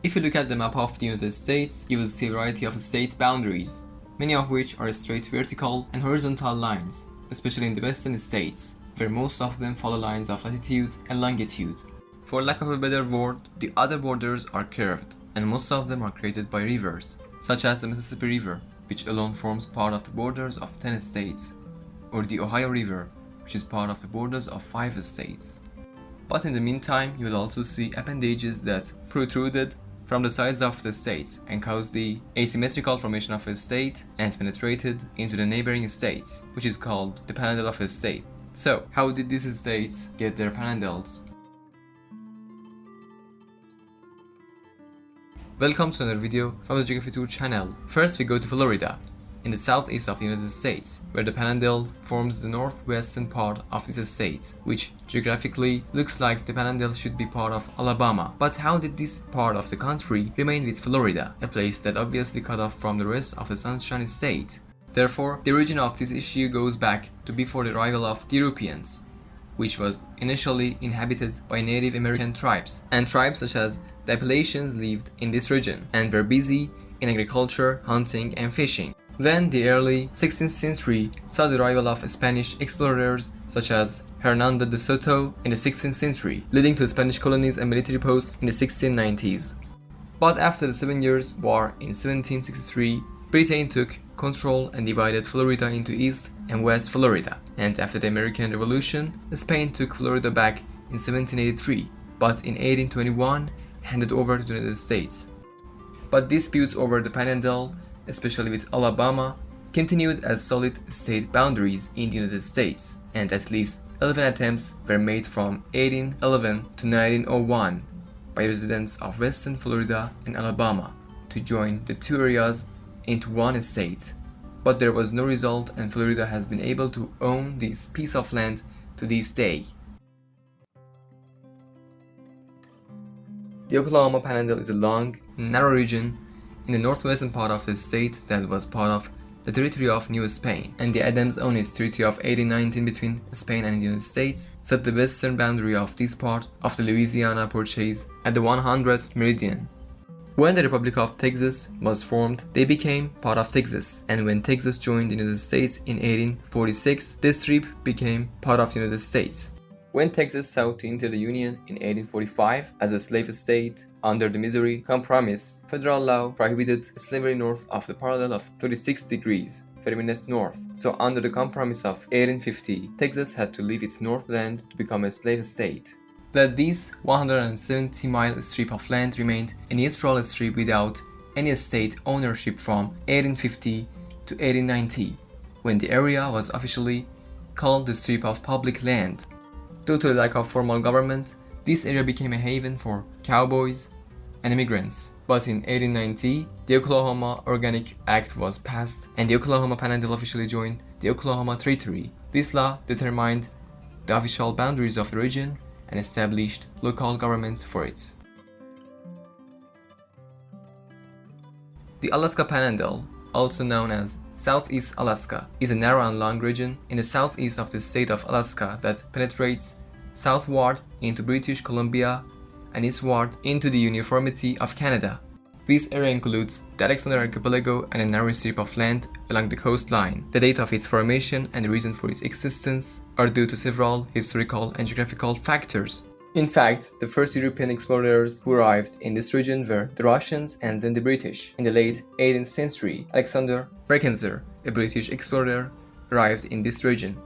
If you look at the map of the United States, you will see a variety of state boundaries, many of which are straight vertical and horizontal lines, especially in the western states, where most of them follow lines of latitude and longitude. For lack of a better word, the other borders are curved, and most of them are created by rivers, such as the Mississippi River, which alone forms part of the borders of 10 states, or the Ohio River, which is part of the borders of 5 states. But in the meantime, you will also see appendages that protruded from the sides of the states and caused the asymmetrical formation of a state and penetrated into the neighboring states, which is called the panhandle of a state. So, how did these states get their panhandles? Welcome to another video from the Geography Tour channel. First we go to Florida, in the southeast of the United States, where the panhandle forms the northwestern part of this state, which geographically looks like the panhandle should be part of Alabama. But how did this part of the country remain with Florida, a place that obviously cut off from the rest of the Sunshine State? Therefore, the origin of this issue goes back to before the arrival of the Europeans, which was initially inhabited by Native American tribes, and tribes such as the Appalachians lived in this region and were busy in agriculture, hunting, and fishing. Then the early 16th century saw the arrival of Spanish explorers such as Hernando de Soto in the 16th century, leading to Spanish colonies and military posts in the 1690s. But after the 7 Years' War in 1763, Britain took control and divided Florida into East and West Florida, and after the American Revolution, Spain took Florida back in 1783, but in 1821 handed over to the United States. But disputes over the Panhandle, especially with Alabama, continued as solid state boundaries in the United States, and at least 11 attempts were made from 1811 to 1901 by residents of Western Florida and Alabama to join the two areas into one state. But there was no result, and Florida has been able to own this piece of land to this day. The Oklahoma Panhandle is a long, narrow region in the northwestern part of the state that was part of the territory of New Spain, and the Adams-Onis Treaty of 1819 between Spain and the United States set the western boundary of this part of the Louisiana Purchase at the 100th meridian. When the Republic of Texas was formed, they became part of Texas, and when Texas joined the United States in 1846, this strip became part of the United States. When Texas sought to enter the Union in 1845 as a slave state under the Missouri Compromise, federal law prohibited slavery north of the parallel of 36 degrees 30 minutes north. So under the Compromise of 1850, Texas had to leave its northland to become a slave state. That this 170-mile strip of land remained a neutral strip without any state ownership from 1850 to 1890, when the area was officially called the Strip of Public Land. Due to the lack of formal government, this area became a haven for cowboys and immigrants. But in 1890, the Oklahoma Organic Act was passed, and the Oklahoma Panhandle officially joined the Oklahoma Territory. This law determined the official boundaries of the region and established local governments for it. The Alaska Panhandle, also known as Southeast Alaska, is a narrow and long region in the southeast of the state of Alaska that penetrates southward into British Columbia and eastward into the uniformity of Canada. This area includes the Alexander Archipelago and a narrow strip of land along the coastline. The date of its formation and the reason for its existence are due to several historical and geographical factors. In fact, the first European explorers who arrived in this region were the Russians and then the British. In the late 18th century, Alexander Mackenzie, a British explorer, arrived in this region.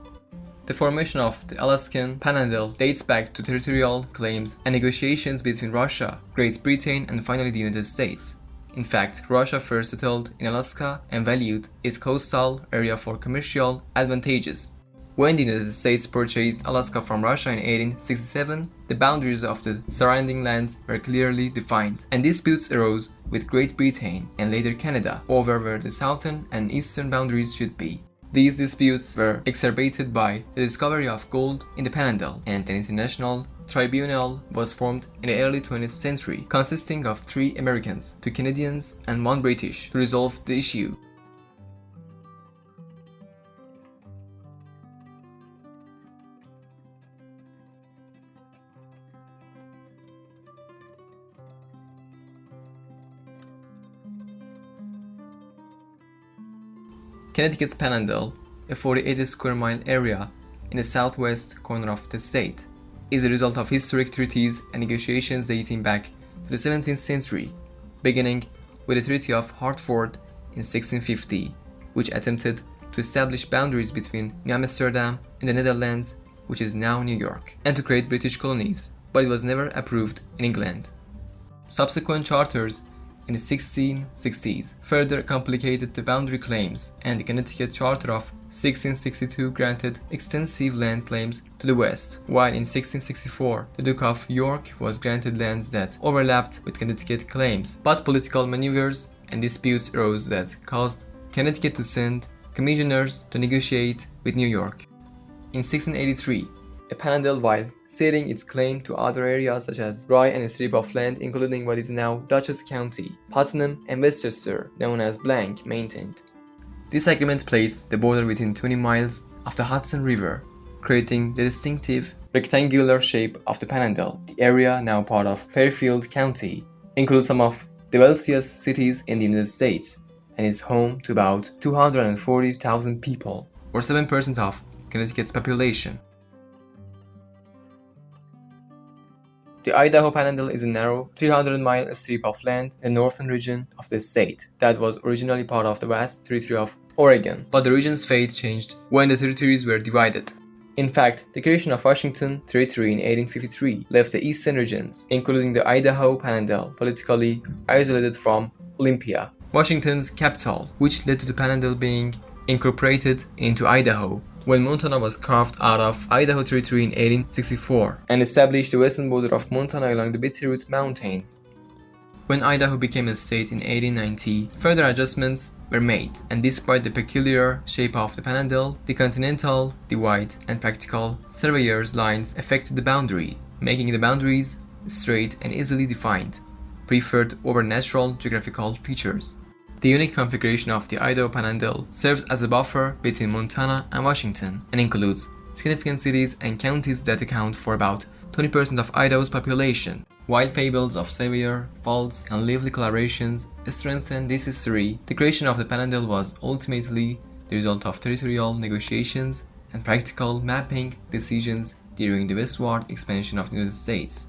The formation of the Alaskan Panhandle dates back to territorial claims and negotiations between Russia, Great Britain, and finally the United States. In fact, Russia first settled in Alaska and valued its coastal area for commercial advantages. When the United States purchased Alaska from Russia in 1867, the boundaries of the surrounding land were clearly defined, and disputes arose with Great Britain and later Canada over where the southern and eastern boundaries should be. These disputes were exacerbated by the discovery of gold in the Panhandle, and an international tribunal was formed in the early 20th century, consisting of 3 Americans, 2 Canadians, and 1 British, to resolve the issue. Connecticut's Panhandle, a 48 square mile area in the southwest corner of the state, is the result of historic treaties and negotiations dating back to the 17th century, beginning with the Treaty of Hartford in 1650, which attempted to establish boundaries between New Amsterdam and the Netherlands, which is now New York, and to create British colonies, but it was never approved in England. Subsequent charters in the 1660s further complicated the boundary claims, and the Connecticut Charter of 1662 granted extensive land claims to the west, while in 1664 the Duke of York was granted lands that overlapped with Connecticut claims, but political maneuvers and disputes arose that caused Connecticut to send commissioners to negotiate with New York. In 1683, the Panhandle, while stating its claim to other areas such as Rye and a strip of land including what is now Dutchess County, Putnam, and Westchester, known as Blank, maintained. This agreement placed the border within 20 miles of the Hudson River, creating the distinctive rectangular shape of the Panhandle. The area, now part of Fairfield County, includes some of the wealthiest cities in the United States and is home to about 240,000 people, or 7% of Connecticut's population. The Idaho Panhandle is a narrow 300-mile strip of land in the northern region of the state that was originally part of the vast territory of Oregon, but the region's fate changed when the territories were divided. In fact, the creation of Washington Territory in 1853 left the eastern regions, including the Idaho Panhandle, politically isolated from Olympia, Washington's capital, which led to the Panhandle being incorporated into Idaho when Montana was carved out of Idaho Territory in 1864 and established the western border of Montana along the Bitterroot Mountains. When Idaho became a state in 1890, further adjustments were made, and despite the peculiar shape of the Panhandle, the continental divide and practical surveyor's lines affected the boundary, making the boundaries straight and easily defined, preferred over natural geographical features. The unique configuration of the Idaho Panhandle serves as a buffer between Montana and Washington and includes significant cities and counties that account for about 20% of Idaho's population. While fables of savior, faults, and lively collaborations strengthen this history, the creation of the Panhandle was ultimately the result of territorial negotiations and practical mapping decisions during the westward expansion of the United States.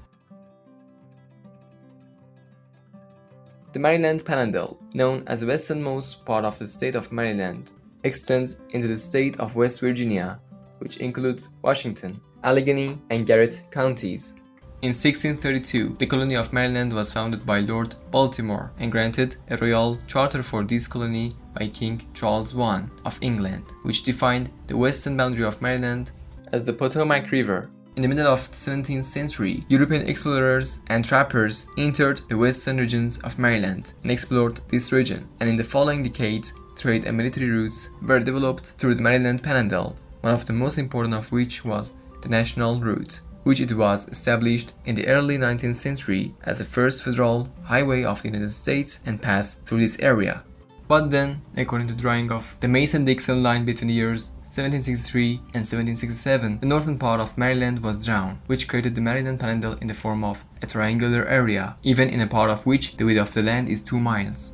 The Maryland Panhandle, known as the westernmost part of the state of Maryland, extends into the state of West Virginia, which includes Washington, Allegheny, and Garrett counties. In 1632, the colony of Maryland was founded by Lord Baltimore and granted a royal charter for this colony by King Charles I of England, which defined the western boundary of Maryland as the Potomac River. In the middle of the 17th century, European explorers and trappers entered the western regions of Maryland and explored this region, and in the following decades, trade and military routes were developed through the Maryland Panhandle, one of the most important of which was the National Route, which it was established in the early 19th century as the first federal highway of the United States and passed through this area. But then, according to drawing of the Mason-Dixon line between the years 1763 and 1767, the northern part of Maryland was drawn, which created the Maryland Panhandle in the form of a triangular area, even in a part of which the width of the land is 2 miles.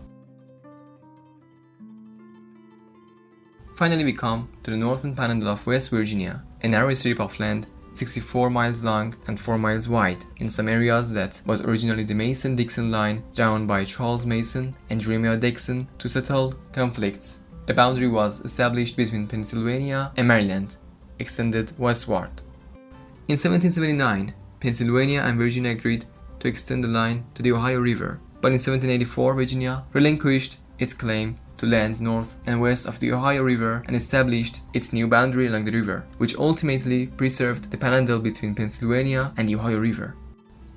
Finally, we come to the northern Panhandle of West Virginia, a narrow strip of land 64 miles long and 4 miles wide, in some areas that was originally the Mason-Dixon line drawn by Charles Mason and Jeremiah Dixon to settle conflicts. A boundary was established between Pennsylvania and Maryland, extended westward. In 1779, Pennsylvania and Virginia agreed to extend the line to the Ohio River, but in 1784 Virginia relinquished its claim to lands north and west of the Ohio River and established its new boundary along the river, which ultimately preserved the Panhandle between Pennsylvania and the Ohio River.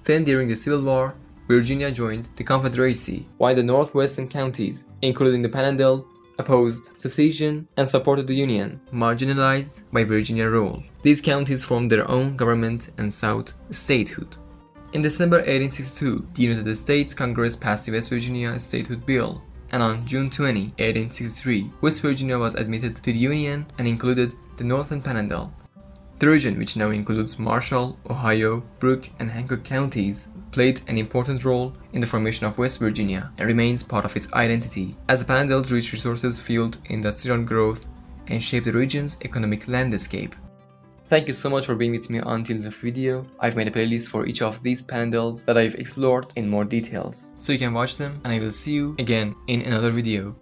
Then, during the Civil War, Virginia joined the Confederacy, while the northwestern counties, including the Panhandle, opposed secession and supported the Union, marginalized by Virginia rule. These counties formed their own government and sought statehood. In December 1862, the United States Congress passed the West Virginia Statehood Bill, and on June 20, 1863, West Virginia was admitted to the Union and included the Northern Panhandle. The region, which now includes Marshall, Ohio, Brooke, and Hancock counties, played an important role in the formation of West Virginia and remains part of its identity, as the Panhandles' rich resources fueled industrial growth and shaped the region's economic landscape. Thank you so much for being with me until the video. I've made a playlist for each of these panhandles that I've explored in more details, so you can watch them, and I will see you again in another video.